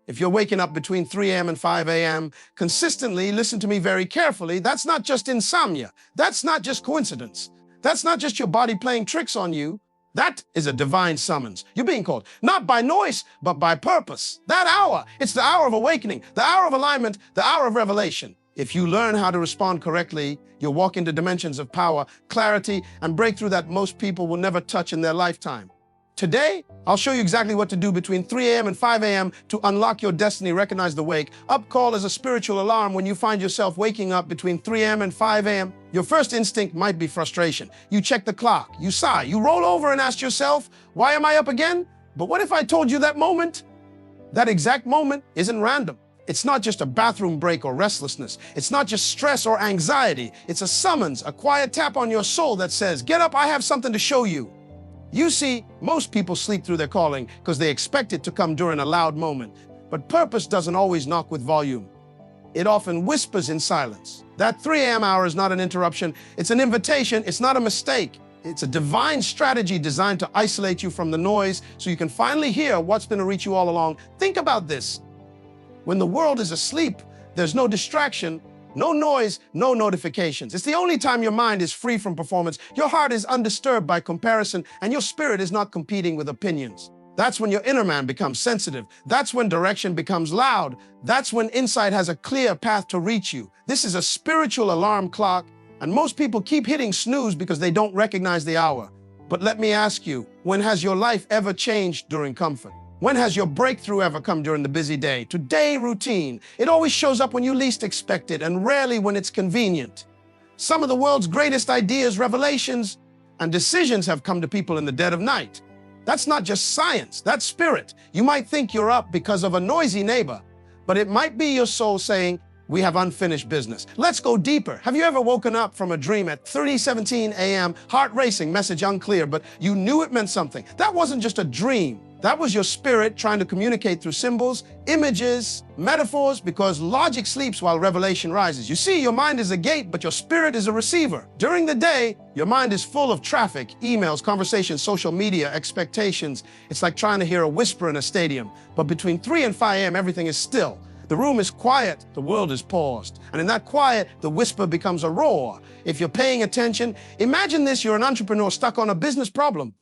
If you're waking up between 3 a.m. and 5 a.m. consistently, listen to me very carefully, that's not just insomnia. That's not just coincidence. That's not just your body playing tricks on you. That is a divine summons. You're being called, not by noise, but by purpose. That hour, it's the hour of awakening, the hour of alignment, the hour of revelation. If you learn how to respond correctly, you'll walk into dimensions of power, clarity, and breakthrough that most people will never touch in their lifetime. Today, I'll show you exactly what to do between 3 a.m. and 5 a.m. to unlock your destiny, recognize the wake. Up call is a spiritual alarm when you find yourself waking up between 3 a.m. and 5 a.m. Your first instinct might be frustration. You check the clock, you sigh, you roll over and ask yourself, why am I up again? But what if I told you that moment? That exact moment isn't random. It's not just a bathroom break or restlessness. It's not just stress or anxiety. It's a summons, a quiet tap on your soul that says, get up, I have something to show you. You see, most people sleep through their calling because they expect it to come during a loud moment. But purpose doesn't always knock with volume. It often whispers in silence. That 3 a.m. hour is not an interruption. It's an invitation. It's not a mistake. It's a divine strategy designed to isolate you from the noise so you can finally hear what's been to reach you all along. Think about this. When the world is asleep, there's no distraction, no noise, no notifications. It's the only time your mind is free from performance, your heart is undisturbed by comparison, and your spirit is not competing with opinions. That's when your inner man becomes sensitive. That's when direction becomes loud. That's when insight has a clear path to reach you. This is a spiritual alarm clock, and most people keep hitting snooze because they don't recognize the hour. But let me ask you, when has your life ever changed during comfort? When has your breakthrough ever come during the busy day? Today routine. It always shows up when you least expect it and rarely when it's convenient. Some of the world's greatest ideas, revelations, and decisions have come to people in the dead of night. That's not just science, that's spirit. You might think you're up because of a noisy neighbor, but it might be your soul saying, we have unfinished business. Let's go deeper. Have you ever woken up from a dream at 3:17 a.m., heart racing, message unclear, but you knew it meant something? That wasn't just a dream. That was your spirit trying to communicate through symbols, images, metaphors, because logic sleeps while revelation rises. You see, your mind is a gate, but your spirit is a receiver. During the day, your mind is full of traffic, emails, conversations, social media, expectations. It's like trying to hear a whisper in a stadium. But between 3 and 5 a.m., everything is still. The room is quiet, the world is paused. And in that quiet, the whisper becomes a roar. If you're paying attention, imagine this, you're an entrepreneur stuck on a business problem.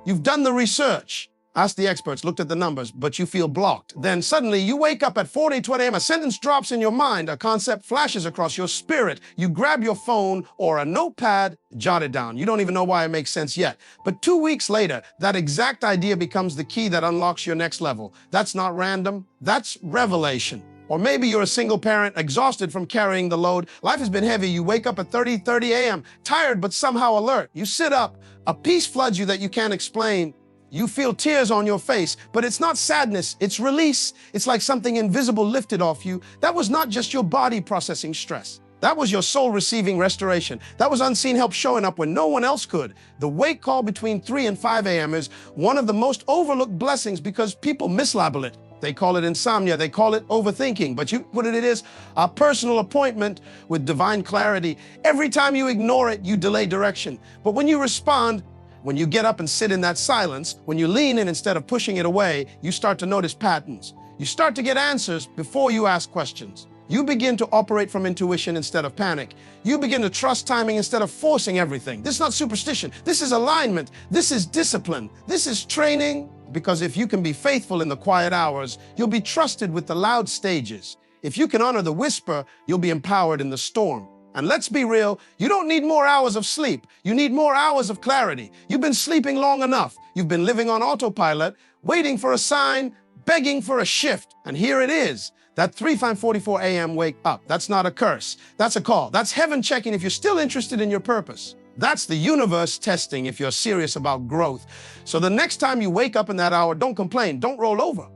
You've done the research, asked the experts, looked at the numbers, but you feel blocked. Then suddenly you wake up at 4:20 a.m., a sentence drops in your mind, a concept flashes across your spirit. You grab your phone or a notepad, jot it down. You don't even know why it makes sense yet. But 2 weeks later, that exact idea becomes the key that unlocks your next level. That's not random, that's revelation. Or maybe you're a single parent, exhausted from carrying the load. Life has been heavy. You wake up at 30 a.m., tired but somehow alert. You sit up, a peace floods you that you can't explain. You feel tears on your face, but it's not sadness, it's release. It's like something invisible lifted off you. That was not just your body processing stress. That was your soul receiving restoration. That was unseen help showing up when no one else could. The wake call between 3 and 5 a.m. is one of the most overlooked blessings because people mislabel it. They call it insomnia, they call it overthinking, but what it is, a personal appointment with divine clarity. Every time you ignore it, you delay direction. But when you respond, when you get up and sit in that silence, when you lean in instead of pushing it away, you start to notice patterns. You start to get answers before you ask questions. You begin to operate from intuition instead of panic. You begin to trust timing instead of forcing everything. This is not superstition. This is alignment. This is discipline. This is training. Because if you can be faithful in the quiet hours, you'll be trusted with the loud stages. If you can honor the whisper, you'll be empowered in the storm. And let's be real, you don't need more hours of sleep. You need more hours of clarity. You've been sleeping long enough. You've been living on autopilot, waiting for a sign, begging for a shift. And here it is. That 3:44 a.m. wake up. That's not a curse. That's a call. That's heaven checking if you're still interested in your purpose. That's the universe testing if you're serious about growth. So the next time you wake up in that hour, don't complain. Don't roll over.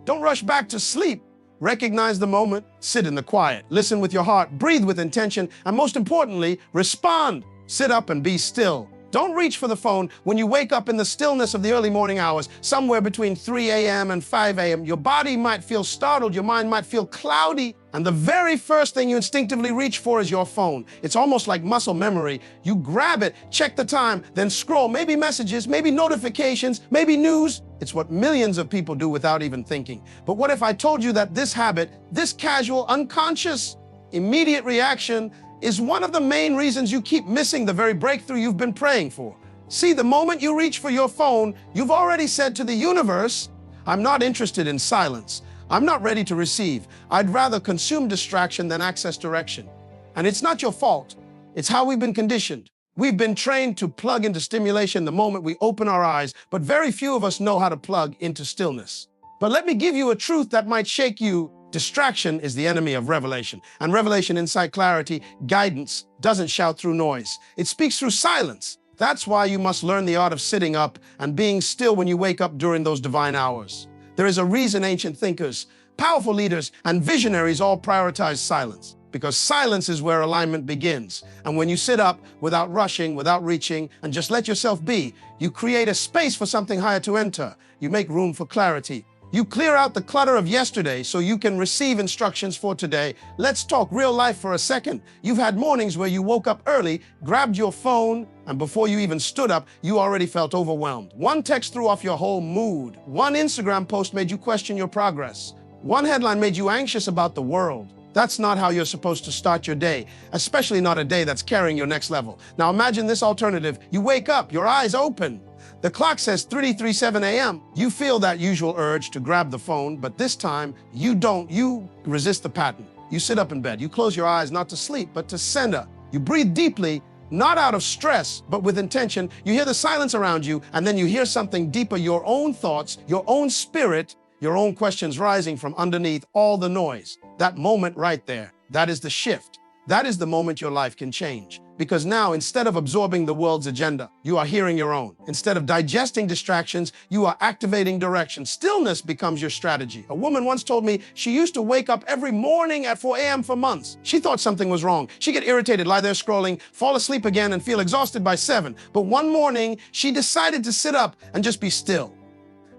Don't rush back to sleep. Recognize the moment, sit in the quiet, listen with your heart, breathe with intention, and most importantly, respond. Sit up and be still. Don't reach for the phone when you wake up in the stillness of the early morning hours, somewhere between 3 a.m. and 5 a.m. Your body might feel startled, your mind might feel cloudy, and the very first thing you instinctively reach for is your phone. It's almost like muscle memory. You grab it, check the time, then scroll, maybe messages, maybe notifications, maybe news. It's what millions of people do without even thinking. But what if I told you that this habit, this casual, unconscious, immediate reaction is one of the main reasons you keep missing the very breakthrough you've been praying for? See, the moment you reach for your phone, you've already said to the universe, I'm not interested in silence. I'm not ready to receive. I'd rather consume distraction than access direction. And it's not your fault. It's how we've been conditioned. We've been trained to plug into stimulation the moment we open our eyes, but very few of us know how to plug into stillness. But let me give you a truth that might shake you. Distraction is the enemy of revelation. And revelation, insight, clarity, guidance doesn't shout through noise. It speaks through silence. That's why you must learn the art of sitting up and being still when you wake up during those divine hours. There is a reason ancient thinkers, powerful leaders, and visionaries all prioritize silence, because silence is where alignment begins. And when you sit up without rushing, without reaching, and just let yourself be, you create a space for something higher to enter. You make room for clarity. You clear out the clutter of yesterday so you can receive instructions for today. Let's talk real life for a second. You've had mornings where you woke up early, grabbed your phone, and before you even stood up, you already felt overwhelmed. One text threw off your whole mood. One Instagram post made you question your progress. One headline made you anxious about the world. That's not how you're supposed to start your day, especially not a day that's carrying your next level. Now imagine this alternative. You wake up, your eyes open. The clock says 3:37 a.m. You feel that usual urge to grab the phone, but this time you don't. You resist the pattern. You sit up in bed. You close your eyes not to sleep, but to center. You breathe deeply, not out of stress, but with intention. You hear the silence around you, and then you hear something deeper, your own thoughts, your own spirit, your own questions rising from underneath all the noise. That moment right there, that is the shift. That is the moment your life can change. Because now, instead of absorbing the world's agenda, you are hearing your own. Instead of digesting distractions, you are activating direction. Stillness becomes your strategy. A woman once told me she used to wake up every morning at 4 a.m. for months. She thought something was wrong. She'd get irritated, lie there scrolling, fall asleep again, and feel exhausted by 7. But one morning, she decided to sit up and just be still.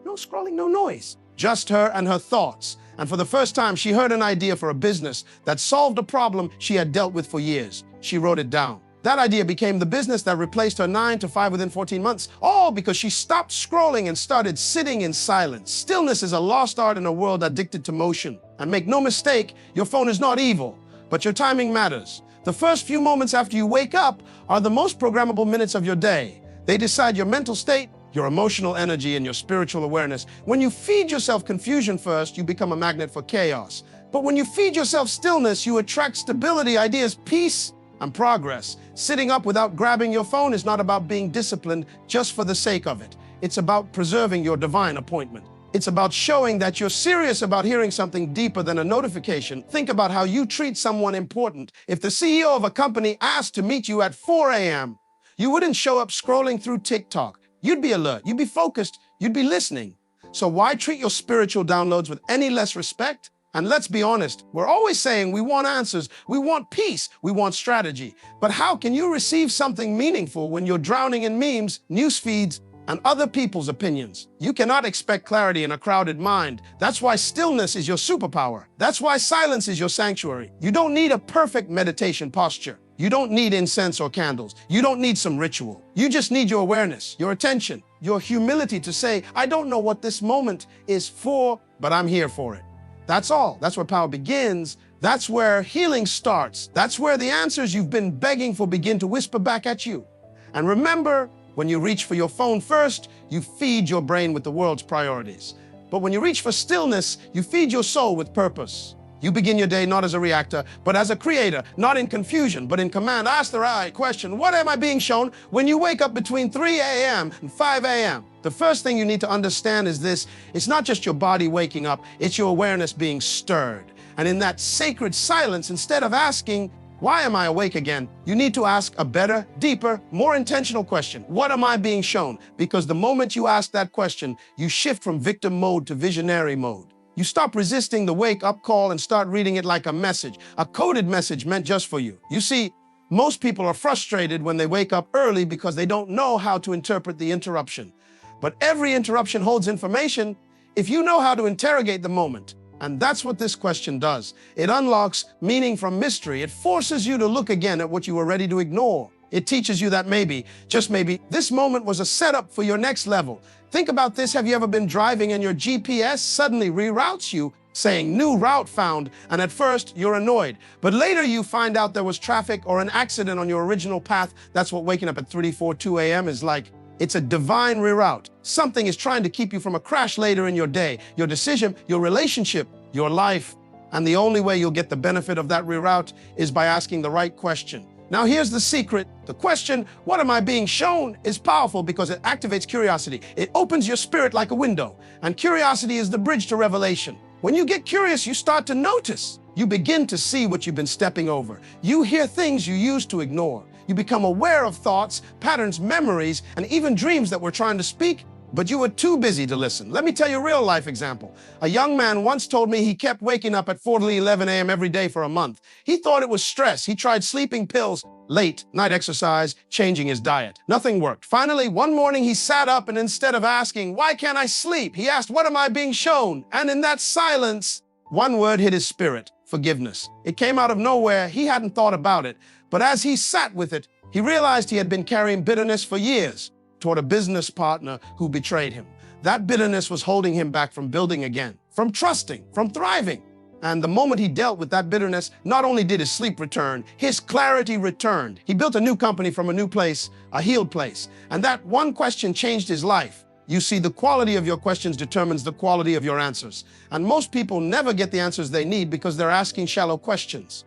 No scrolling, no noise. Just her and her thoughts. And for the first time, she heard an idea for a business that solved a problem she had dealt with for years. She wrote it down. That idea became the business that replaced her 9 to 5 within 14 months, all because she stopped scrolling and started sitting in silence. Stillness is a lost art in a world addicted to motion. And make no mistake, your phone is not evil, but your timing matters. The first few moments after you wake up are the most programmable minutes of your day. They decide your mental state, your emotional energy, and your spiritual awareness. When you feed yourself confusion first, you become a magnet for chaos. But when you feed yourself stillness, you attract stability, ideas, peace, and progress. Sitting up without grabbing your phone is not about being disciplined just for the sake of it. It's about preserving your divine appointment. It's about showing that you're serious about hearing something deeper than a notification. Think about how you treat someone important. If the CEO of a company asked to meet you at 4 a.m., you wouldn't show up scrolling through TikTok. You'd be alert, you'd be focused, you'd be listening. So why treat your spiritual downloads with any less respect? And let's be honest, we're always saying we want answers, we want peace, we want strategy. But how can you receive something meaningful when you're drowning in memes, news feeds, and other people's opinions? You cannot expect clarity in a crowded mind. That's why stillness is your superpower. That's why silence is your sanctuary. You don't need a perfect meditation posture. You don't need incense or candles. You don't need some ritual. You just need your awareness, your attention, your humility to say, I don't know what this moment is for, but I'm here for it. That's all. That's where power begins. That's where healing starts. That's where the answers you've been begging for begin to whisper back at you. And remember, when you reach for your phone first, you feed your brain with the world's priorities. But when you reach for stillness, you feed your soul with purpose. You begin your day not as a reactor, but as a creator, not in confusion, but in command. Ask the right question, what am I being shown when you wake up between 3 a.m. and 5 a.m.? The first thing you need to understand is this: it's not just your body waking up, it's your awareness being stirred. And in that sacred silence, instead of asking, why am I awake again? You need to ask a better, deeper, more intentional question. What am I being shown? Because the moment you ask that question, you shift from victim mode to visionary mode. You stop resisting the wake-up call and start reading it like a message, a coded message meant just for you. You see, Most people are frustrated when they wake up early because they don't know how to interpret the interruption. But every interruption holds information if you know how to interrogate the moment. And that's what this question does. It unlocks meaning from mystery. It forces you to look again at what you were ready to ignore. It teaches you that maybe, just maybe, this moment was a setup for your next level. Think about this. Have you ever been driving and your GPS suddenly reroutes you, saying new route found, and at first you're annoyed, but later you find out there was traffic or an accident on your original path? That's what waking up at 3:42 a.m. is like. It's a divine reroute. Something is trying to keep you from a crash later in your day, your decision, your relationship, your life. And the only way you'll get the benefit of that reroute is by asking the right question. Now here's the secret. The question, what am I being shown, is powerful because it activates curiosity. It opens your spirit like a window. And curiosity is the bridge to revelation. When you get curious, you start to notice. You begin to see what you've been stepping over. You hear things you used to ignore. You become aware of thoughts, patterns, memories, and even dreams that were trying to speak, but you were too busy to listen. Let me tell you a real-life example. A young man once told me he kept waking up at 4:11 a.m. every day for a month. He thought it was stress. He tried sleeping pills, late night exercise, changing his diet. Nothing worked. Finally, one morning he sat up and instead of asking, "Why can't I sleep?" he asked, "What am I being shown?" And in that silence, one word hit his spirit: forgiveness. It came out of nowhere. He hadn't thought about it. But as he sat with it, he realized he had been carrying bitterness for years toward a business partner who betrayed him. That bitterness was holding him back from building again, from trusting, from thriving. And the moment he dealt with that bitterness, not only did his sleep return, his clarity returned. He built a new company from a new place, a healed place. And that one question changed his life. You see, the quality of your questions determines the quality of your answers. And most people never get the answers they need because they're asking shallow questions.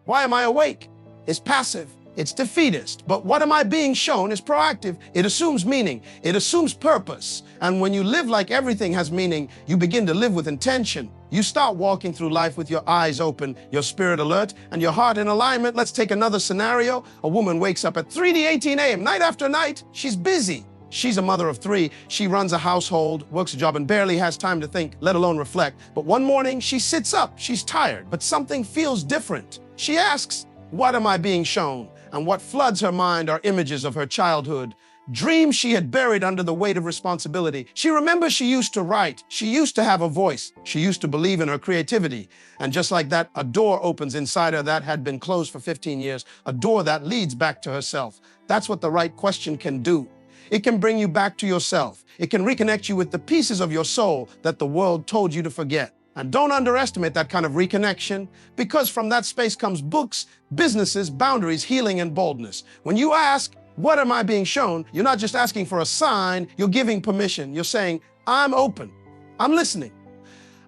Why am I awake? It's passive. It's defeatist. But what am I being shown is proactive. It assumes meaning. It assumes purpose. And when you live like everything has meaning, you begin to live with intention. You start walking through life with your eyes open, your spirit alert, and your heart in alignment. Let's take another scenario. A woman wakes up at 3:18 a.m. night after night. She's busy. She's a mother of three. She runs a household, works a job, and barely has time to think, let alone reflect. But one morning, she sits up. She's tired, but something feels different. She asks, "What am I being shown?" And what floods her mind are images of her childhood, dreams she had buried under the weight of responsibility. She remembers she used to write. She used to have a voice. She used to believe in her creativity. And just like that, a door opens inside her that had been closed for 15 years, a door that leads back to herself. That's what the right question can do. It can bring you back to yourself. It can reconnect you with the pieces of your soul that the world told you to forget. And don't underestimate that kind of reconnection, because from that space comes books, businesses, boundaries, healing, and boldness. When you ask, "What am I being shown?" you're not just asking for a sign, you're giving permission. You're saying, "I'm open, I'm listening,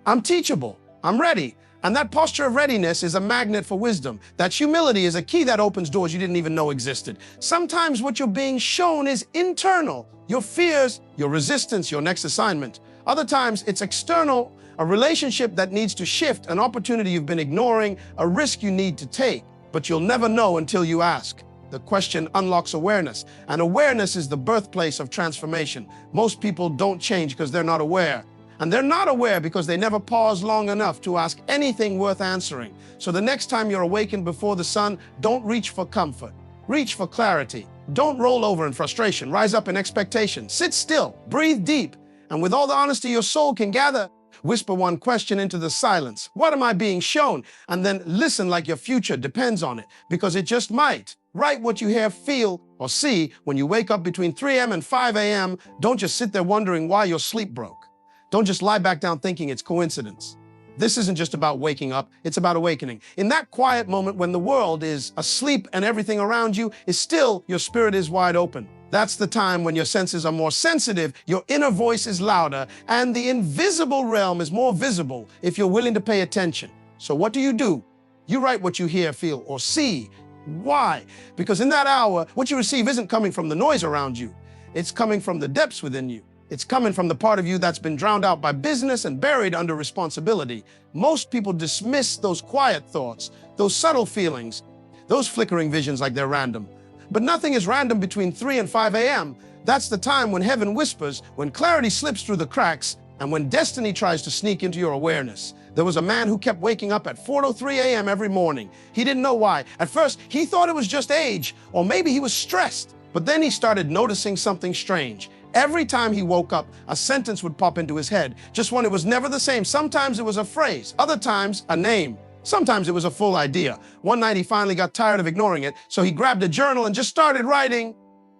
I'm teachable, I'm ready." And that posture of readiness is a magnet for wisdom. That humility is a key that opens doors you didn't even know existed. Sometimes what you're being shown is internal, your fears, your resistance, your next assignment. Other times it's external, a relationship that needs to shift, an opportunity you've been ignoring, a risk you need to take, but you'll never know until you ask. The question unlocks awareness, and awareness is the birthplace of transformation. Most people don't change because they're not aware. And they're not aware because they never pause long enough to ask anything worth answering. So the next time you're awakened before the sun, don't reach for comfort. Reach for clarity. Don't roll over in frustration. Rise up in expectation. Sit still. Breathe deep. And with all the honesty your soul can gather, whisper one question into the silence. What am I being shown? And then listen like your future depends on it, because it just might. Write what you hear, feel, or see when you wake up between 3 a.m. and 5 a.m. Don't just sit there wondering why your sleep broke. Don't just lie back down thinking it's coincidence. This isn't just about waking up, it's about awakening. In that quiet moment when the world is asleep and everything around you is still, your spirit is wide open. That's the time when your senses are more sensitive, your inner voice is louder, and the invisible realm is more visible if you're willing to pay attention. So what do? You write what you hear, feel, or see. Why? Because in that hour, what you receive isn't coming from the noise around you. It's coming from the depths within you. It's coming from the part of you that's been drowned out by business and buried under responsibility. Most people dismiss those quiet thoughts, those subtle feelings, those flickering visions like they're random. But nothing is random between 3 and 5 a.m. That's the time when heaven whispers, when clarity slips through the cracks, And when destiny tries to sneak into your awareness, there was a man who kept waking up at 4:03 a.m. every morning. He didn't know why. At first, he thought it was just age, or maybe he was stressed. But then he started noticing something strange. Every time he woke up, a sentence would pop into his head. Just one, it was never the same. Sometimes it was a phrase, other times a name. Sometimes it was a full idea. One night he finally got tired of ignoring it, so he grabbed a journal and just started writing.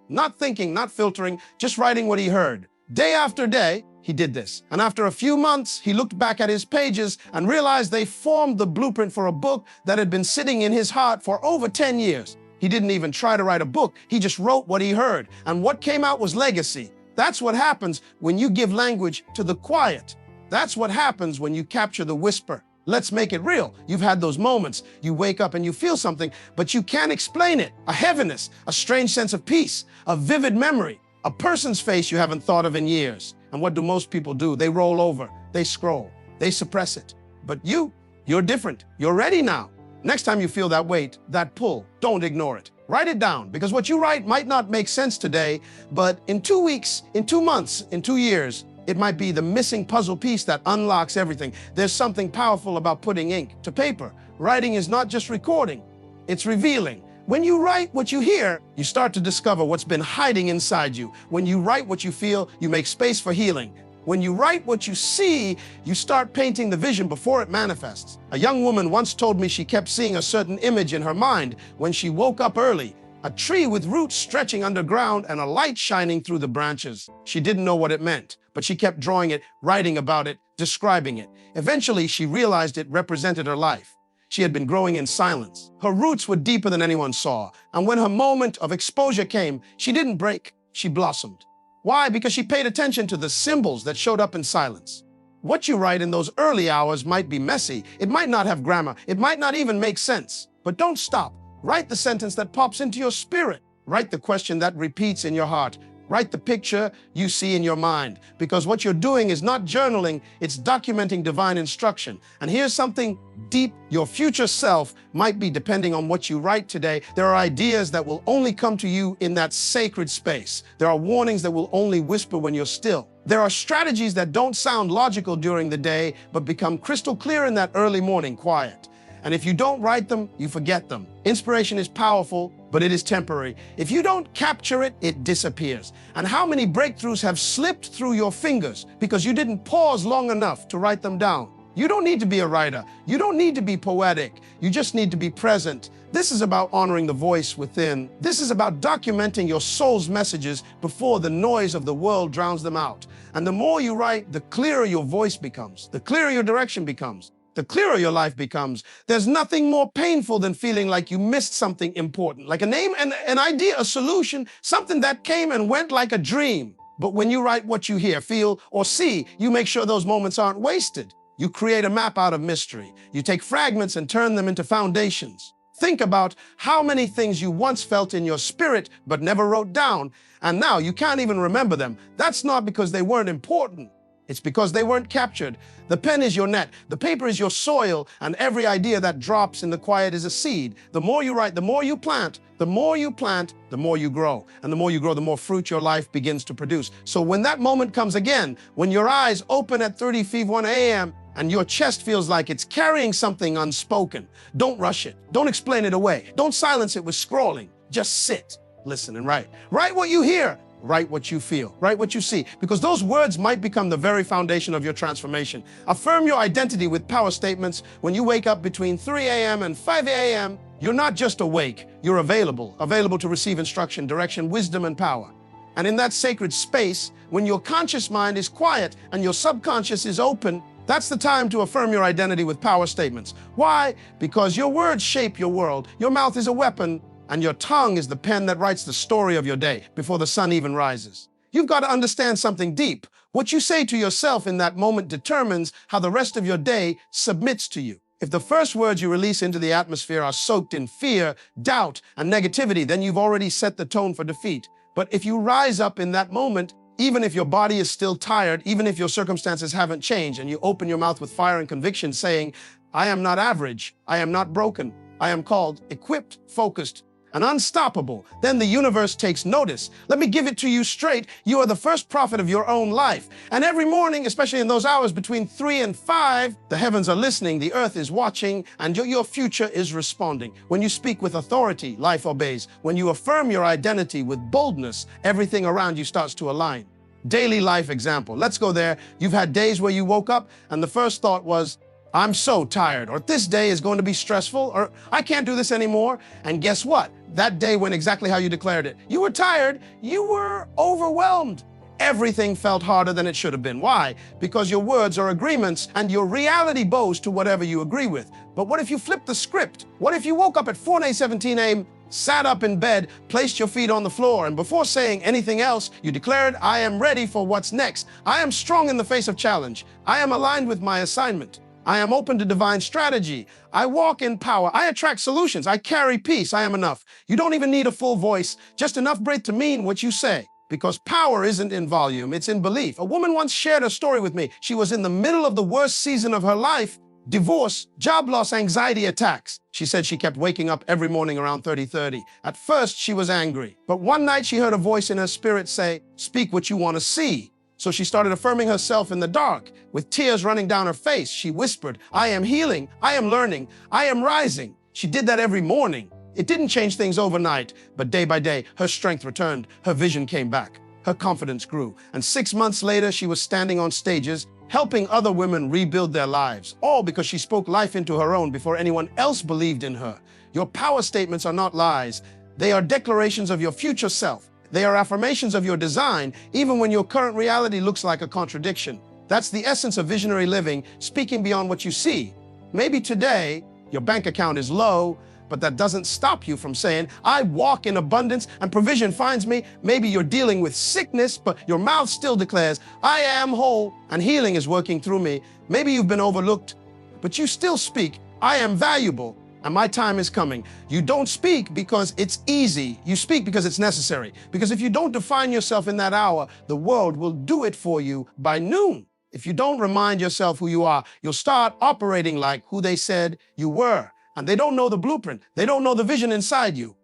Not thinking, not filtering, just writing what he heard. Day after day, he did this. And after a few months, he looked back at his pages and realized they formed the blueprint for a book that had been sitting in his heart for over 10 years. He didn't even try to write a book. He just wrote what he heard. And what came out was legacy. That's what happens when you give language to the quiet. That's what happens when you capture the whisper. Let's make it real. You've had those moments. You wake up and you feel something, but you can't explain it. A heaviness, a strange sense of peace, a vivid memory, a person's face you haven't thought of in years. And what do most people do? They roll over, they scroll, they suppress it. But you're different. You're ready now. Next time you feel that weight, that pull, don't ignore it. Write it down, because what you write might not make sense today, but in 2 weeks, in 2 months, in 2 years, it might be the missing puzzle piece that unlocks everything. There's something powerful about putting ink to paper. Writing is not just recording, it's revealing. When you write what you hear, you start to discover what's been hiding inside you. When you write what you feel, you make space for healing. When you write what you see, you start painting the vision before it manifests. A young woman once told me she kept seeing a certain image in her mind when she woke up early. A tree with roots stretching underground and a light shining through the branches. She didn't know what it meant, but she kept drawing it, writing about it, describing it. Eventually, she realized it represented her life. She had been growing in silence. Her roots were deeper than anyone saw. And when her moment of exposure came, she didn't break, she blossomed. Why? Because she paid attention to the symbols that showed up in silence. What you write in those early hours might be messy. It might not have grammar. It might not even make sense. But don't stop. Write the sentence that pops into your spirit. Write the question that repeats in your heart. Write the picture you see in your mind. Because what you're doing is not journaling, it's documenting divine instruction. And here's something deep. Your future self might be depending on what you write today. There are ideas that will only come to you in that sacred space. There are warnings that will only whisper when you're still. There are strategies that don't sound logical during the day, but become crystal clear in that early morning quiet. And if you don't write them, you forget them. Inspiration is powerful, but it is temporary. If you don't capture it, it disappears. And how many breakthroughs have slipped through your fingers because you didn't pause long enough to write them down? You don't need to be a writer. You don't need to be poetic. You just need to be present. This is about honoring the voice within. This is about documenting your soul's messages before the noise of the world drowns them out. And the more you write, the clearer your voice becomes, the clearer your direction becomes, the clearer your life becomes. There's nothing more painful than feeling like you missed something important, like a name, an idea, a solution, something that came and went like a dream. But when you write what you hear, feel, or see, you make sure those moments aren't wasted. You create a map out of mystery. You take fragments and turn them into foundations. Think about how many things you once felt in your spirit but never wrote down, and now you can't even remember them. That's not because they weren't important. It's because they weren't captured. The pen is your net, the paper is your soil, and every idea that drops in the quiet is a seed. The more you write, the more you plant. The more you plant, the more you grow. And the more you grow, the more fruit your life begins to produce. So when that moment comes again, when your eyes open at 1 a.m., and your chest feels like it's carrying something unspoken, don't rush it. Don't explain it away. Don't silence it with scrolling. Just sit, listen, and write. Write what you hear. Write what you feel. Write what you see. Because those words might become the very foundation of your transformation. Affirm your identity with power statements. When you wake up between 3 a.m. and 5 a.m., you're not just awake, you're available to receive instruction, direction, wisdom, and power. And in that sacred space, when your conscious mind is quiet and your subconscious is open, that's the time to affirm your identity with power statements. Why? Because your words shape your world. Your mouth is a weapon, and your tongue is the pen that writes the story of your day before the sun even rises. You've got to understand something deep. What you say to yourself in that moment determines how the rest of your day submits to you. If the first words you release into the atmosphere are soaked in fear, doubt, and negativity, then you've already set the tone for defeat. But if you rise up in that moment, even if your body is still tired, even if your circumstances haven't changed, and you open your mouth with fire and conviction saying, I am not average, I am not broken, I am called, equipped, focused, and unstoppable. Then the universe takes notice. Let me give it to you straight. You are the first prophet of your own life. And every morning, especially in those hours between 3 and 5, the heavens are listening, the earth is watching, and your future is responding. When you speak with authority, life obeys. When you affirm your identity with boldness, everything around you starts to align. Daily life example. Let's go there. You've had days where you woke up and the first thought was, I'm so tired, or this day is going to be stressful, or I can't do this anymore. And guess what? That day went exactly how you declared it. You were tired. You were overwhelmed. Everything felt harder than it should have been. Why? Because your words are agreements and your reality bows to whatever you agree with. But what if you flipped the script? What if you woke up at 4:17 a.m., sat up in bed, placed your feet on the floor, and before saying anything else, you declared, I am ready for what's next. I am strong in the face of challenge. I am aligned with my assignment. I am open to divine strategy. I walk in power. I attract solutions. I carry peace. I am enough. You don't even need a full voice, just enough breath to mean what you say. Because power isn't in volume, it's in belief. A woman once shared a story with me. She was in the middle of the worst season of her life: divorce, job loss, anxiety attacks. She said she kept waking up every morning around 30:30. At first, she was angry. But one night she heard a voice in her spirit say, speak what you want to see. So she started affirming herself in the dark. With tears running down her face, she whispered, I am healing, I am learning, I am rising. She did that every morning. It didn't change things overnight, but day by day, her strength returned, her vision came back, her confidence grew. And 6 months later, she was standing on stages, helping other women rebuild their lives, all because she spoke life into her own before anyone else believed in her. Your power statements are not lies. They are declarations of your future self. They are affirmations of your design, even when your current reality looks like a contradiction. That's the essence of visionary living, speaking beyond what you see. Maybe today, your bank account is low, but that doesn't stop you from saying, I walk in abundance and provision finds me. Maybe you're dealing with sickness, but your mouth still declares, I am whole and healing is working through me. Maybe you've been overlooked, but you still speak, I am valuable and my time is coming. You don't speak because it's easy. You speak because it's necessary. Because if you don't define yourself in that hour, the world will do it for you by noon. If you don't remind yourself who you are, you'll start operating like who they said you were. And they don't know the blueprint. They don't know the vision inside you.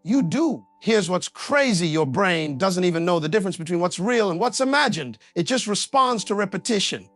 You do. Here's what's crazy. Your brain doesn't even know the difference between what's real and what's imagined. It just responds to repetition.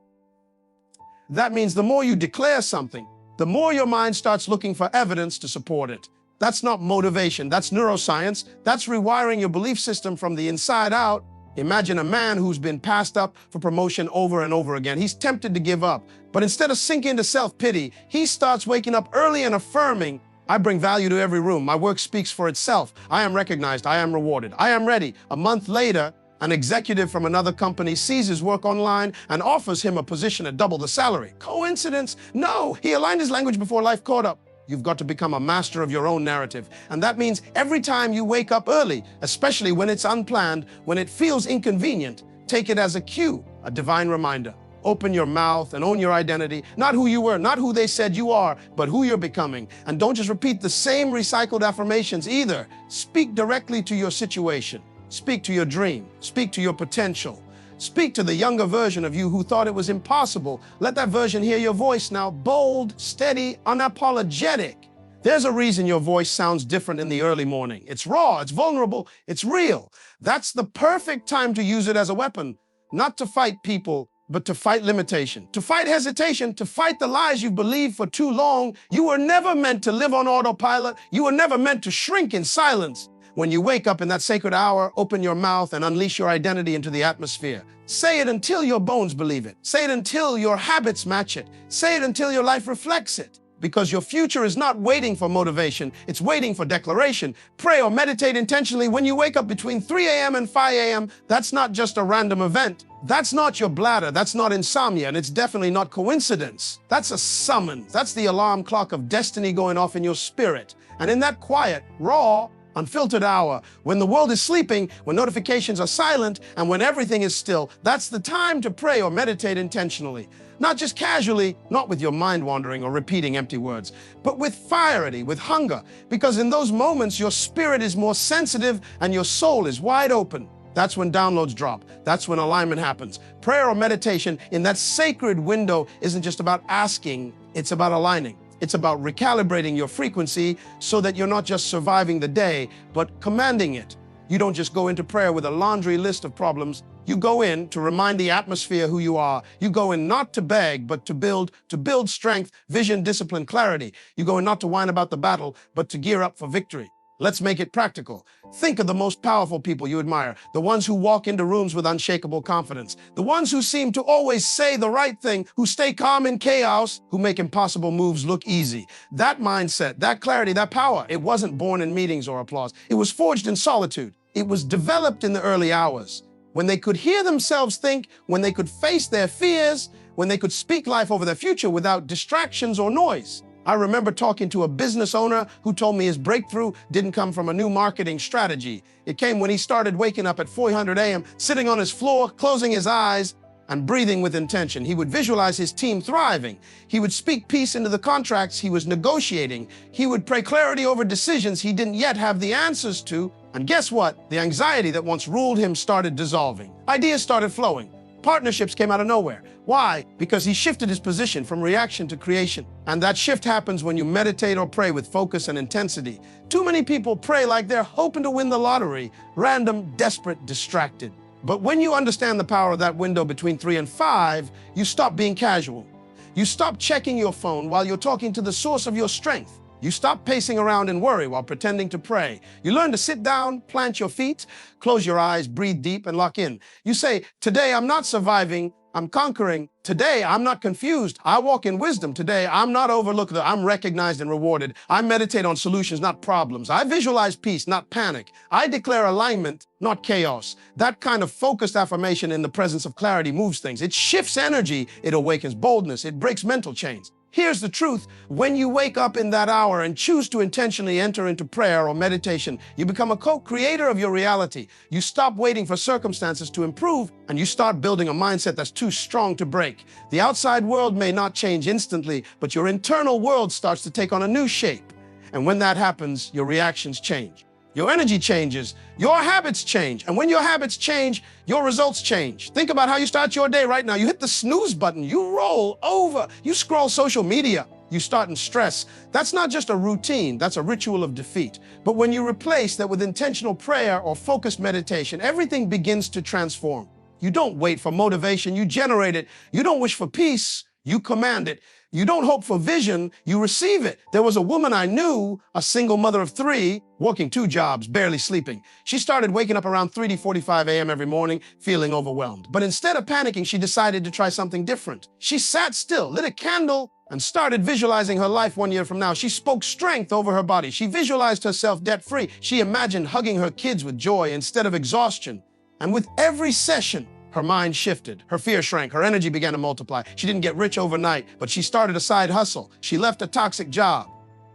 That means the more you declare something, the more your mind starts looking for evidence to support it. That's not motivation. That's neuroscience. That's rewiring your belief system from the inside out. Imagine a man who's been passed up for promotion over and over again. He's tempted to give up, but instead of sinking into self-pity, he starts waking up early and affirming, I bring value to every room. My work speaks for itself. I am recognized. I am rewarded. I am ready. A month later, an executive from another company sees his work online and offers him a position at double the salary. Coincidence? No, he aligned his language before life caught up. You've got to become a master of your own narrative. And that means every time you wake up early, especially when it's unplanned, when it feels inconvenient, take it as a cue, a divine reminder. Open your mouth and own your identity, not who you were, not who they said you are, but who you're becoming. And don't just repeat the same recycled affirmations either. Speak directly to your situation. Speak to your dream. Speak to your potential. Speak to the younger version of you who thought it was impossible. Let that version hear your voice now, bold, steady, unapologetic. There's a reason your voice sounds different in the early morning. It's raw, it's vulnerable, it's real. That's the perfect time to use it as a weapon, not to fight people, but to fight limitation, to fight hesitation, to fight the lies you've believed for too long. You were never meant to live on autopilot. You were never meant to shrink in silence. When you wake up in that sacred hour, open your mouth and unleash your identity into the atmosphere. Say it until your bones believe it. Say it until your habits match it. Say it until your life reflects it. Because your future is not waiting for motivation, it's waiting for declaration. Pray or meditate intentionally when you wake up between 3 a.m. and 5 a.m. That's not just a random event. That's not your bladder. That's not insomnia, and it's definitely not coincidence. That's a summons. That's the alarm clock of destiny going off in your spirit. And in that quiet, raw, unfiltered hour, when the world is sleeping, when notifications are silent, and when everything is still, that's the time to pray or meditate intentionally. Not just casually, not with your mind wandering or repeating empty words, but with fierity, with hunger, because in those moments, your spirit is more sensitive and your soul is wide open. That's when downloads drop. That's when alignment happens. Prayer or meditation in that sacred window isn't just about asking, it's about aligning. It's about recalibrating your frequency so that you're not just surviving the day, but commanding it. You don't just go into prayer with a laundry list of problems. You go in to remind the atmosphere who you are. You go in not to beg, but to build strength, vision, discipline, clarity. You go in not to whine about the battle, but to gear up for victory. Let's make it practical. Think of the most powerful people you admire, the ones who walk into rooms with unshakable confidence, the ones who seem to always say the right thing, who stay calm in chaos, who make impossible moves look easy. That mindset, that clarity, that power, it wasn't born in meetings or applause. It was forged in solitude. It was developed in the early hours, when they could hear themselves think, when they could face their fears, when they could speak life over their future without distractions or noise. I remember talking to a business owner who told me his breakthrough didn't come from a new marketing strategy. It came when he started waking up at 4:00 a.m., sitting on his floor, closing his eyes, and breathing with intention. He would visualize his team thriving. He would speak peace into the contracts he was negotiating. He would pray clarity over decisions he didn't yet have the answers to. And guess what? The anxiety that once ruled him started dissolving. Ideas started flowing. Partnerships came out of nowhere. Why? Because he shifted his position from reaction to creation. And that shift happens when you meditate or pray with focus and intensity. Too many people pray like they're hoping to win the lottery, random, desperate, distracted. But when you understand the power of that window between 3 and 5, you stop being casual. You stop checking your phone while you're talking to the source of your strength. You stop pacing around in worry while pretending to pray. You learn to sit down, plant your feet, close your eyes, breathe deep, and lock in. You say, today I'm not surviving, I'm conquering. Today I'm not confused, I walk in wisdom. Today I'm not overlooked, I'm recognized and rewarded. I meditate on solutions, not problems. I visualize peace, not panic. I declare alignment, not chaos. That kind of focused affirmation in the presence of clarity moves things. It shifts energy, it awakens boldness, it breaks mental chains. Here's the truth. When you wake up in that hour and choose to intentionally enter into prayer or meditation, you become a co-creator of your reality. You stop waiting for circumstances to improve, and you start building a mindset that's too strong to break. The outside world may not change instantly, but your internal world starts to take on a new shape. And when that happens, your reactions change. Your energy changes, your habits change. And when your habits change, your results change. Think about how you start your day right now. You hit the snooze button, you roll over, you scroll social media, you start in stress. That's not just a routine, that's a ritual of defeat. But when you replace that with intentional prayer or focused meditation, everything begins to transform. You don't wait for motivation, you generate it. You don't wish for peace, you command it. You don't hope for vision, you receive it. There was a woman I knew, a single mother of 3, working 2 jobs, barely sleeping. She started waking up around 3:45 a.m. every morning, feeling overwhelmed. But instead of panicking, she decided to try something different. She sat still, lit a candle, and started visualizing her life 1 year from now. She spoke strength over her body. She visualized herself debt-free. She imagined hugging her kids with joy instead of exhaustion. And with every session, her mind shifted, her fear shrank, her energy began to multiply. She didn't get rich overnight, but she started a side hustle. She left a toxic job.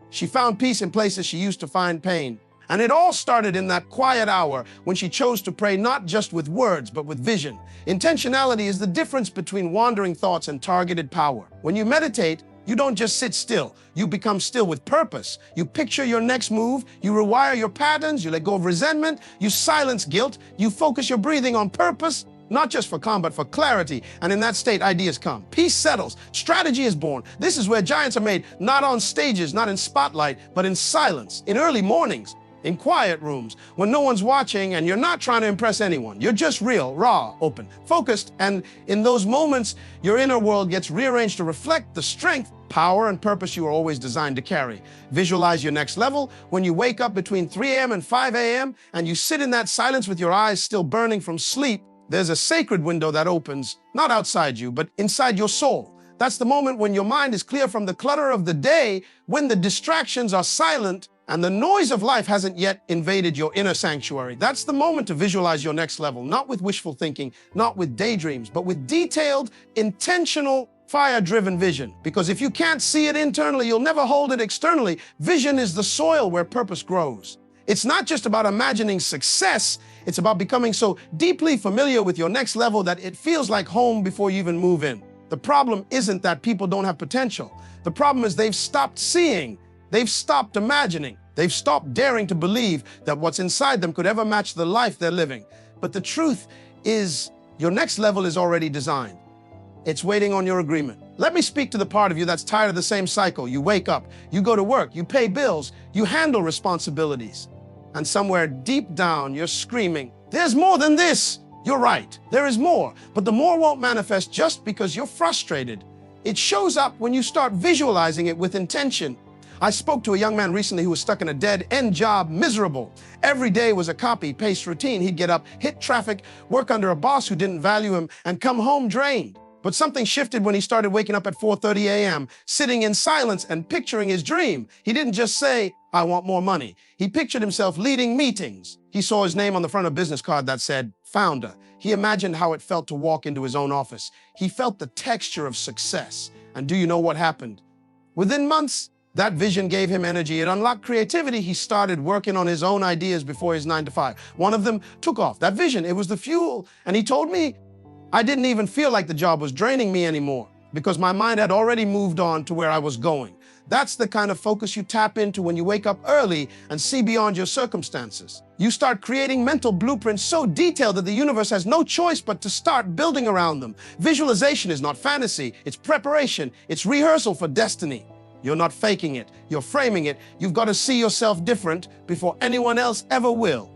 She found peace in places she used to find pain. And it all started in that quiet hour when she chose to pray not just with words, but with vision. Intentionality is the difference between wandering thoughts and targeted power. When you meditate, you don't just sit still, you become still with purpose. You picture your next move, you rewire your patterns, you let go of resentment, you silence guilt, you focus your breathing on purpose, not just for calm, but for clarity. And in that state, ideas come. Peace settles. Strategy is born. This is where giants are made, not on stages, not in spotlight, but in silence, in early mornings, in quiet rooms, when no one's watching and you're not trying to impress anyone. You're just real, raw, open, focused. And in those moments, your inner world gets rearranged to reflect the strength, power, and purpose you were always designed to carry. Visualize your next level when you wake up between 3 a.m. and 5 a.m. and you sit in that silence with your eyes still burning from sleep. There's a sacred window that opens, not outside you, but inside your soul. That's the moment when your mind is clear from the clutter of the day, when the distractions are silent and the noise of life hasn't yet invaded your inner sanctuary. That's the moment to visualize your next level, not with wishful thinking, not with daydreams, but with detailed, intentional, fire-driven vision. Because if you can't see it internally, you'll never hold it externally. Vision is the soil where purpose grows. It's not just about imagining success, it's about becoming so deeply familiar with your next level that it feels like home before you even move in. The problem isn't that people don't have potential. The problem is they've stopped seeing, they've stopped imagining, they've stopped daring to believe that what's inside them could ever match the life they're living. But the truth is, your next level is already designed. It's waiting on your agreement. Let me speak to the part of you that's tired of the same cycle. You wake up, you go to work, you pay bills, you handle responsibilities. And somewhere deep down, you're screaming, there's more than this. You're right, there is more. But the more won't manifest just because you're frustrated. It shows up when you start visualizing it with intention. I spoke to a young man recently who was stuck in a dead-end job, miserable. Every day was a copy-paste routine. He'd get up, hit traffic, work under a boss who didn't value him, and come home drained. But something shifted when he started waking up at 4:30 a.m., sitting in silence and picturing his dream. He didn't just say, I want more money. He pictured himself leading meetings. He saw his name on the front of a business card that said, founder. He imagined how it felt to walk into his own office. He felt the texture of success. And do you know what happened? Within months, that vision gave him energy. It unlocked creativity. He started working on his own ideas before his 9 to 5. One of them took off. That vision, it was the fuel. And he told me, I didn't even feel like the job was draining me anymore because my mind had already moved on to where I was going. That's the kind of focus you tap into when you wake up early and see beyond your circumstances. You start creating mental blueprints so detailed that the universe has no choice but to start building around them. Visualization is not fantasy, it's preparation, it's rehearsal for destiny. You're not faking it, you're framing it. You've got to see yourself different before anyone else ever will.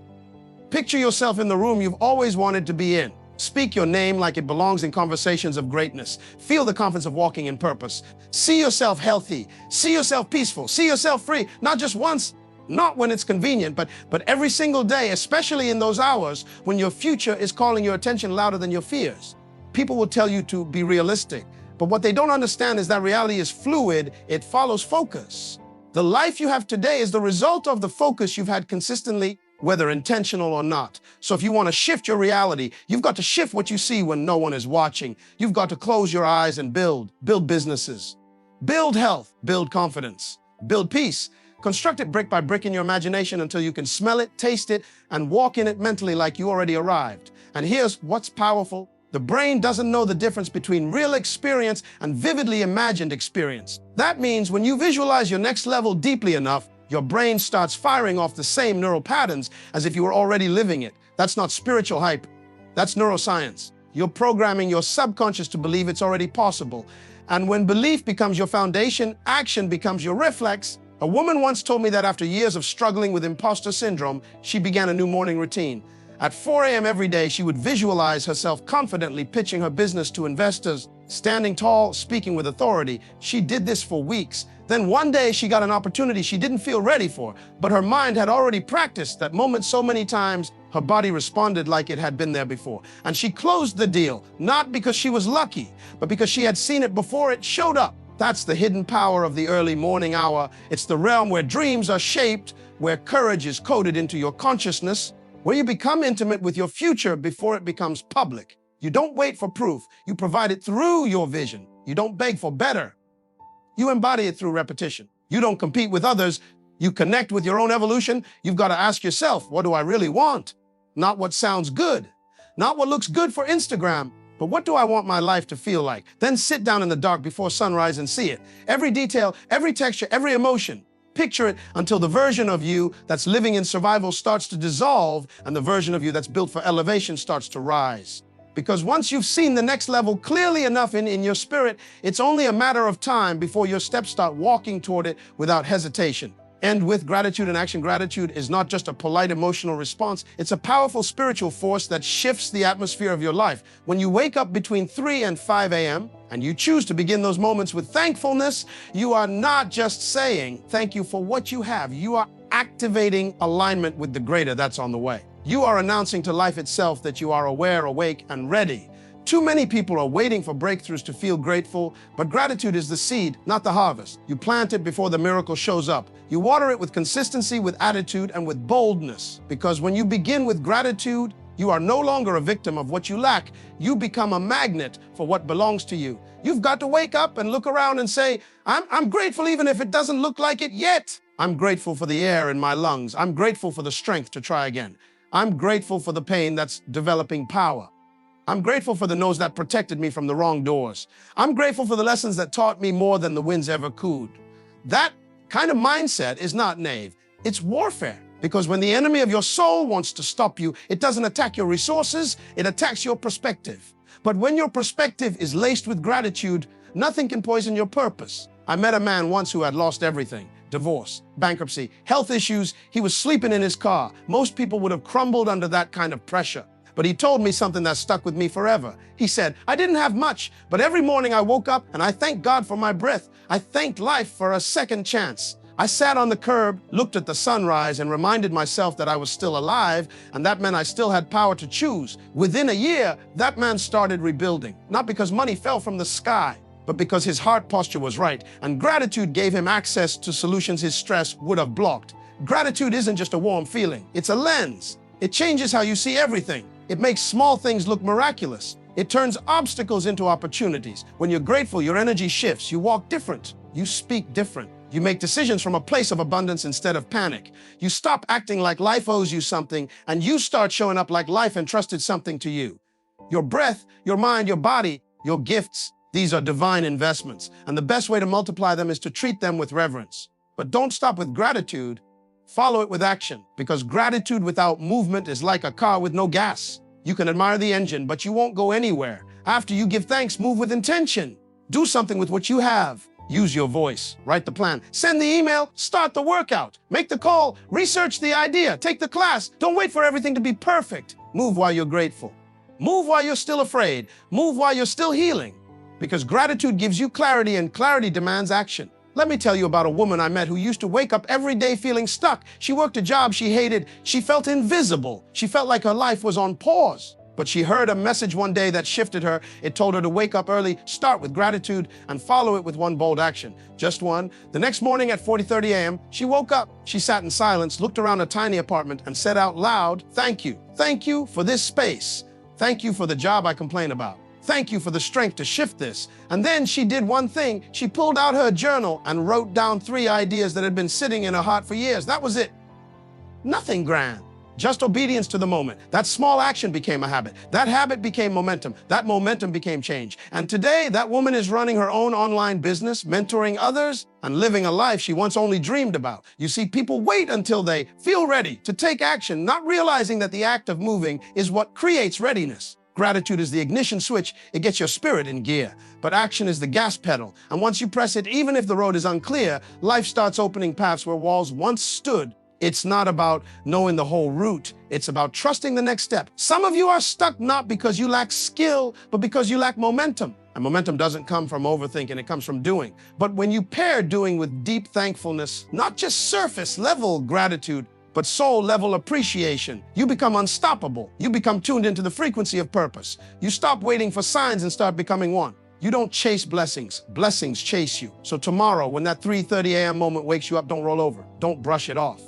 Picture yourself in the room you've always wanted to be in. Speak your name like it belongs in conversations of greatness. Feel the confidence of walking in purpose. See yourself healthy. See yourself peaceful. See yourself free. Not just once, not when it's convenient, but every single day, especially in those hours when your future is calling your attention louder than your fears. People will tell you to be realistic, but what they don't understand is that reality is fluid. It follows focus. The life you have today is the result of the focus you've had consistently, whether intentional or not. So if you want to shift your reality, you've got to shift what you see when no one is watching. You've got to close your eyes and build businesses, build health, build confidence, build peace. Construct it brick by brick in your imagination until you can smell it, taste it, and walk in it mentally like you already arrived. And here's what's powerful. The brain doesn't know the difference between real experience and vividly imagined experience. That means when you visualize your next level deeply enough, your brain starts firing off the same neural patterns as if you were already living it. That's not spiritual hype. That's neuroscience. You're programming your subconscious to believe it's already possible. And when belief becomes your foundation, action becomes your reflex. A woman once told me that after years of struggling with imposter syndrome, she began a new morning routine. At 4 a.m. every day, she would visualize herself confidently pitching her business to investors, standing tall, speaking with authority. She did this for weeks. Then one day she got an opportunity she didn't feel ready for, but her mind had already practiced that moment so many times, her body responded like it had been there before. And she closed the deal, not because she was lucky, but because she had seen it before it showed up. That's the hidden power of the early morning hour. It's the realm where dreams are shaped, where courage is coded into your consciousness, where you become intimate with your future before it becomes public. You don't wait for proof. You provide it through your vision. You don't beg for better. You embody it through repetition. You don't compete with others. You connect with your own evolution. You've got to ask yourself, what do I really want? Not what sounds good, not what looks good for Instagram, but what do I want my life to feel like? Then sit down in the dark before sunrise and see it. Every detail, every texture, every emotion. Picture it until the version of you that's living in survival starts to dissolve and the version of you that's built for elevation starts to rise. Because once you've seen the next level clearly enough in your spirit, it's only a matter of time before your steps start walking toward it without hesitation. And with gratitude and action, gratitude is not just a polite emotional response, it's a powerful spiritual force that shifts the atmosphere of your life. When you wake up between 3 and 5 a.m., and you choose to begin those moments with thankfulness, you are not just saying thank you for what you have, you are activating alignment with the greater that's on the way. You are announcing to life itself that you are aware, awake, and ready. Too many people are waiting for breakthroughs to feel grateful, but gratitude is the seed, not the harvest. You plant it before the miracle shows up. You water it with consistency, with attitude, and with boldness. Because when you begin with gratitude, you are no longer a victim of what you lack. You become a magnet for what belongs to you. You've got to wake up and look around and say, I'm grateful even if it doesn't look like it yet. I'm grateful for the air in my lungs. I'm grateful for the strength to try again. I'm grateful for the pain that's developing power. I'm grateful for the nose that protected me from the wrong doors. I'm grateful for the lessons that taught me more than the winds ever could. That kind of mindset is not naive. It's warfare. Because when the enemy of your soul wants to stop you, it doesn't attack your resources, it attacks your perspective. But when your perspective is laced with gratitude, Nothing can poison your purpose. I met a man once who had lost everything. Divorce, bankruptcy, health issues. He was sleeping in his car. Most people would have crumbled under that kind of pressure. But he told me something that stuck with me forever. He said, I didn't have much, but every morning I woke up and I thanked God for my breath. I thanked life for a second chance. I sat on the curb, looked at the sunrise, and reminded myself that I was still alive, and that meant I still had power to choose. Within a year, that man started rebuilding, not because money fell from the sky, but because his heart posture was right, and gratitude gave him access to solutions his stress would have blocked. Gratitude isn't just a warm feeling, it's a lens. It changes how you see everything. It makes small things look miraculous. It turns obstacles into opportunities. When you're grateful, your energy shifts. You walk different. You speak different. You make decisions from a place of abundance instead of panic. You stop acting like life owes you something, and you start showing up like life entrusted something to you. Your breath, your mind, your body, your gifts, these are divine investments, and the best way to multiply them is to treat them with reverence. But don't stop with gratitude. Follow it with action, because gratitude without movement is like a car with no gas. You can admire the engine, but you won't go anywhere. After you give thanks, move with intention. Do something with what you have. Use your voice, write the plan, send the email, start the workout, make the call, research the idea, take the class. Don't wait for everything to be perfect. Move while you're grateful. Move while you're still afraid. Move while you're still healing. Because gratitude gives you clarity, and clarity demands action. Let me tell you about a woman I met who used to wake up every day feeling stuck. She worked a job she hated. She felt invisible. She felt like her life was on pause. But she heard a message one day that shifted her. It told her to wake up early, start with gratitude, and follow it with one bold action. Just one. The next morning at 4:30 a.m., she woke up. She sat in silence, looked around a tiny apartment, and said out loud, "Thank you. Thank you for this space. Thank you for the job I complain about. Thank you for the strength to shift this." And then she did one thing. She pulled out her journal and wrote down 3 ideas that had been sitting in her heart for years. That was it. Nothing grand. Just obedience to the moment. That small action became a habit. That habit became momentum. That momentum became change. And today, that woman is running her own online business, mentoring others, and living a life she once only dreamed about. You see, people wait until they feel ready to take action, not realizing that the act of moving is what creates readiness. Gratitude is the ignition switch. It gets your spirit in gear. But action is the gas pedal. And once you press it, even if the road is unclear, life starts opening paths where walls once stood. It's not about knowing the whole route. It's about trusting the next step. Some of you are stuck not because you lack skill, but because you lack momentum. And momentum doesn't come from overthinking, it comes from doing. But when you pair doing with deep thankfulness, not just surface level gratitude, but soul level appreciation, you become unstoppable. You become tuned into the frequency of purpose. You stop waiting for signs and start becoming one. You don't chase blessings. Blessings chase you. So tomorrow, when that 3:30 a.m. moment wakes you up, don't roll over. Don't brush it off.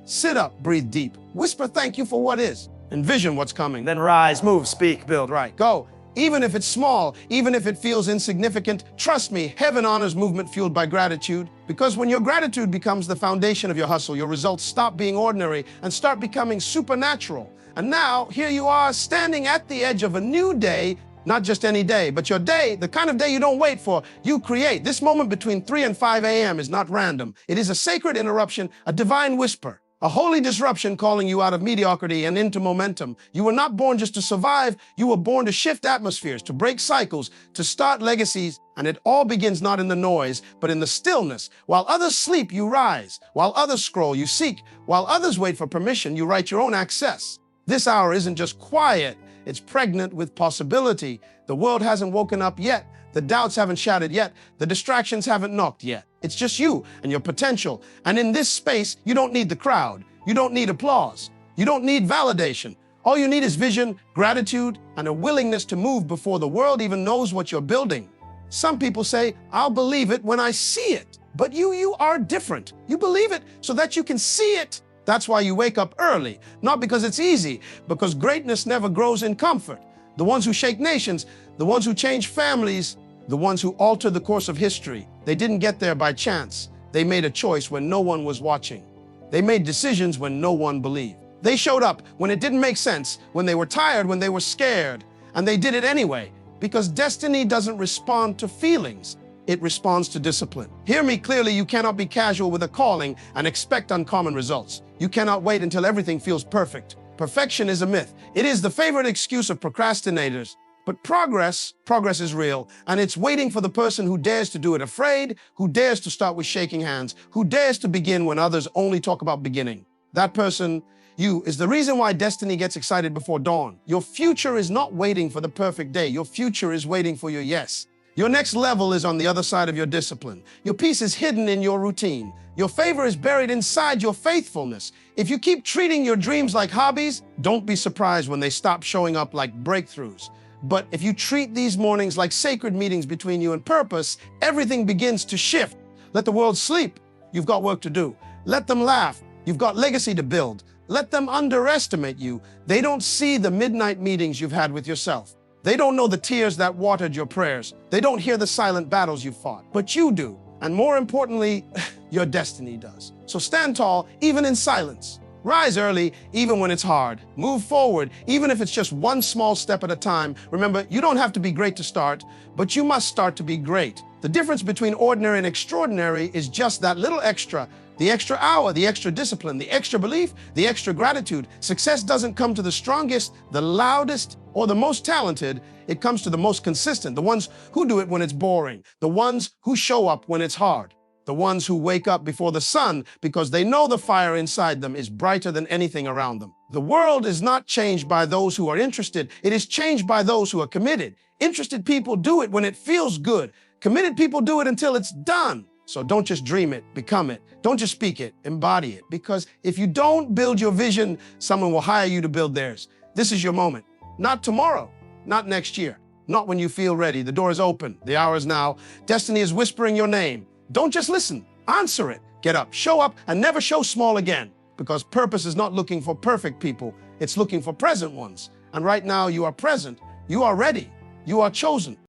Sit up, breathe deep, whisper thank you for what is, envision what's coming, then rise, move, speak, build, right, go. Even if it's small, even if it feels insignificant, trust me, heaven honors movement fueled by gratitude. Because when your gratitude becomes the foundation of your hustle, your results stop being ordinary and start becoming supernatural. And now, here you are standing at the edge of a new day, not just any day, but your day, the kind of day you don't wait for, you create. This moment between 3 and 5 a.m. is not random. It is a sacred interruption, a divine whisper. A holy disruption calling you out of mediocrity and into momentum. You were not born just to survive. You were born to shift atmospheres, to break cycles, to start legacies. And it all begins not in the noise, but in the stillness. While others sleep, you rise. While others scroll, you seek. While others wait for permission, you write your own access. This hour isn't just quiet. It's pregnant with possibility. The world hasn't woken up yet. The doubts haven't shattered yet. The distractions haven't knocked yet. It's just you and your potential. And in this space, you don't need the crowd. You don't need applause. You don't need validation. All you need is vision, gratitude, and a willingness to move before the world even knows what you're building. Some people say, I'll believe it when I see it. But you are different. You believe it so that you can see it. That's why you wake up early, not because it's easy, because greatness never grows in comfort. The ones who shake nations, the ones who change families, the ones who alter the course of history, they didn't get there by chance. They made a choice when no one was watching. They made decisions when no one believed. They showed up when it didn't make sense, when they were tired, when they were scared, and they did it anyway, because destiny doesn't respond to feelings. It responds to discipline. Hear me clearly, you cannot be casual with a calling and expect uncommon results. You cannot wait until everything feels perfect. Perfection is a myth. It is the favorite excuse of procrastinators. But progress is real, and it's waiting for the person who dares to do it afraid, who dares to start with shaking hands, who dares to begin when others only talk about beginning. That person, you, is the reason why destiny gets excited before dawn. Your future is not waiting for the perfect day. Your future is waiting for your yes. Your next level is on the other side of your discipline. Your peace is hidden in your routine. Your favor is buried inside your faithfulness. If you keep treating your dreams like hobbies, don't be surprised when they stop showing up like breakthroughs. But if you treat these mornings like sacred meetings between you and purpose, everything begins to shift. Let the world sleep. You've got work to do. Let them laugh. You've got legacy to build. Let them underestimate you. They don't see the midnight meetings you've had with yourself. They don't know the tears that watered your prayers. They don't hear the silent battles you fought. But you do. And more importantly, your destiny does. So stand tall, even in silence. Rise early, even when it's hard. Move forward, even if it's just one small step at a time. Remember, you don't have to be great to start, but you must start to be great. The difference between ordinary and extraordinary is just that little extra. The extra hour, the extra discipline, the extra belief, the extra gratitude. Success doesn't come to the strongest, the loudest, or the most talented. It comes to the most consistent, the ones who do it when it's boring, the ones who show up when it's hard, the ones who wake up before the sun because they know the fire inside them is brighter than anything around them. The world is not changed by those who are interested. It is changed by those who are committed. Interested people do it when it feels good. Committed people do it until it's done. So don't just dream it, become it. Don't just speak it, embody it. Because if you don't build your vision, someone will hire you to build theirs. This is your moment. Not tomorrow, not next year, not when you feel ready. The door is open, the hour is now. Destiny is whispering your name. Don't just listen, answer it. Get up, show up, and never show small again. Because purpose is not looking for perfect people, it's looking for present ones. And right now you are present, you are ready, you are chosen.